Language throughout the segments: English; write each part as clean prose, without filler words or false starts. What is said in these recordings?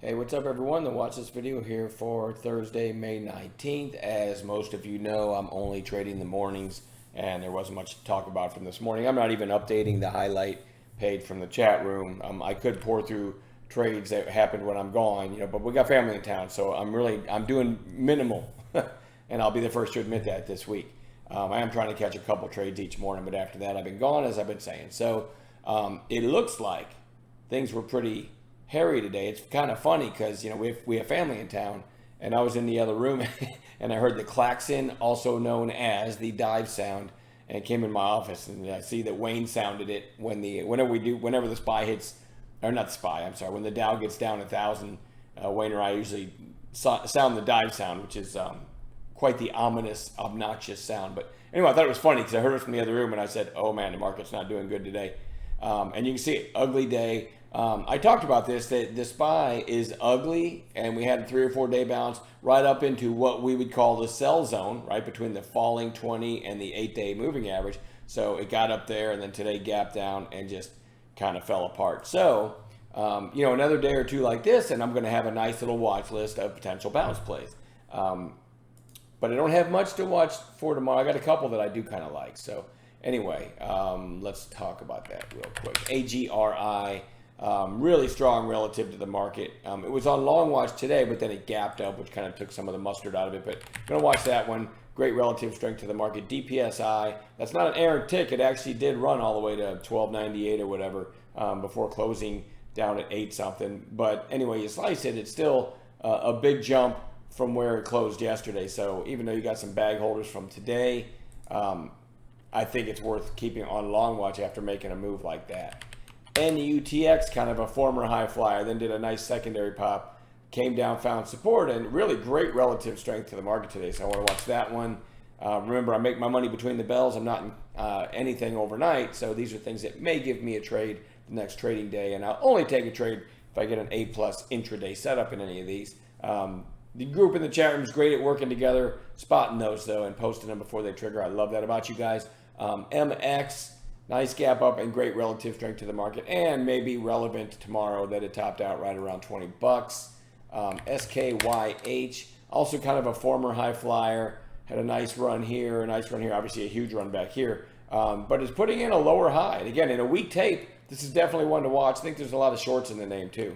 Hey, what's up everyone that watched this video here for Thursday, May 19th. As most of you know, I'm only trading the mornings and there wasn't much to talk about from this morning. I'm not even updating the highlight page from the chat room. I could pour through trades that happened when I'm gone, but we got family in town, so I'm doing minimal and I'll be the first to admit that this week. I am trying to catch a couple trades each morning, but after that I've been gone, as I've been saying. So it looks like things were pretty hairy today. It's kind of funny because we have family in town, and I was in the other room and I heard the klaxon, also known as the dive sound, and it came in my office, and I see that Wayne sounded it whenever the SPY hits, or not the SPY, I'm sorry, when the Dow gets down 1,000. Wayne or I usually sound the dive sound, which is quite the ominous, obnoxious sound. But anyway, I thought it was funny because I heard it from the other room, and I said, "Oh man, the market's not doing good today." And you can see it, ugly day. I talked about this, that the SPY is ugly, and we had a 3 or 4 day bounce right up into what we would call the sell zone, right between the falling 20 and the 8-day moving average. So it got up there, and then today gapped down and just kind of fell apart. So, another day or two like this, and I'm going to have a nice little watch list of potential bounce plays. But I don't have much to watch for tomorrow. I got a couple that I do kind of like. So anyway, let's talk about that real quick. AGRI. Really strong relative to the market. It was on long watch today, but then it gapped up, which kind of took some of the mustard out of it. But I'm going to watch that one. Great relative strength to the market. DPSI, that's not an errant tick. It actually did run all the way to 1298 or whatever before closing down at 8 something. But anyway, you slice it, it's still a big jump from where it closed yesterday. So even though you got some bag holders from today, I think it's worth keeping on long watch after making a move like that. NUTX, kind of a former high flyer, then did a nice secondary pop, came down, found support, and really great relative strength to the market today. So I want to watch that one. Remember, I make my money between the bells. I'm not in anything overnight, so these are things that may give me a trade the next trading day, and I'll only take a trade if I get an A-plus intraday setup in any of these. The group in the chat room is great at working together, spotting those, though, and posting them before they trigger. I love that about you guys. MX, nice gap up and great relative strength to the market, and maybe relevant tomorrow that it topped out right around 20 bucks. SKYH, also kind of a former high flyer, had a nice run here, obviously a huge run back here, but is putting in a lower high. And again, in a weak tape, this is definitely one to watch. I think there's a lot of shorts in the name too.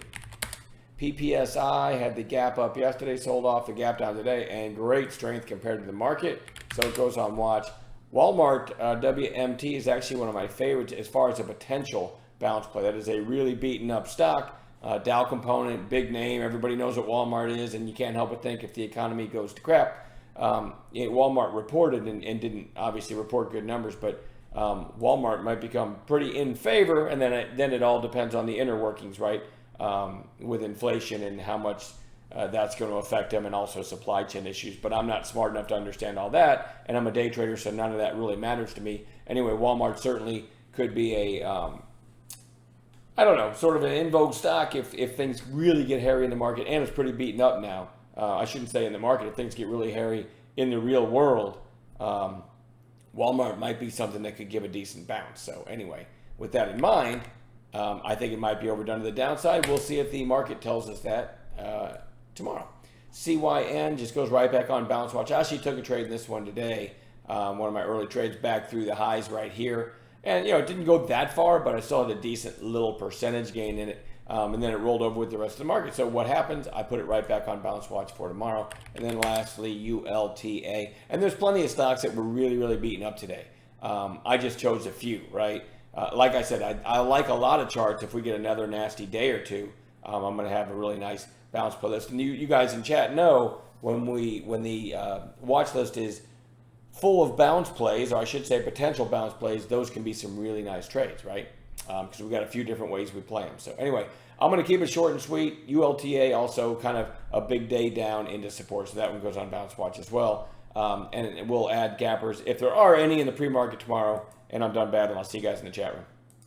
PPSI had the gap up yesterday, sold off the gap down today, and great strength compared to the market, so it goes on watch. Walmart WMT is actually one of my favorites as far as a potential bounce play. That is a really beaten up stock. Dow component, big name. Everybody knows what Walmart is, and you can't help but think if the economy goes to crap. Walmart reported and didn't obviously report good numbers, but Walmart might become pretty in favor, and then it all depends on the inner workings, right? With inflation and how much that's going to affect them, and also supply chain issues. But I'm not smart enough to understand all that, and I'm a day trader, so none of that really matters to me. Anyway, Walmart certainly could be a, sort of an in vogue stock if things really get hairy in the market, and it's pretty beaten up now. I shouldn't say in the market. If things get really hairy in the real world, Walmart might be something that could give a decent bounce. So anyway, with that in mind, I think it might be overdone to the downside. We'll see if the market tells us that tomorrow. CYN just goes right back on bounce watch. I actually took a trade in this one today. One of my early trades back through the highs right here. And, it didn't go that far, but I still had a decent little percentage gain in it. And then it rolled over with the rest of the market. So what happens? I put it right back on bounce watch for tomorrow. And then lastly, ULTA. And there's plenty of stocks that were really, really beaten up today. I just chose a few, right? Like I said, I like a lot of charts. If we get another nasty day or two, I'm going to have a really nice bounce play list. And you guys in chat know when the watch list is full of bounce plays, or I should say potential bounce plays, those can be some really nice trades, right? Because we've got a few different ways we play them. So anyway, I'm going to keep it short and sweet. ULTA also kind of a big day down into support, so that one goes on bounce watch as well. And we'll add gappers if there are any in the pre-market tomorrow. And I'm done battling. I'll see you guys in the chat room.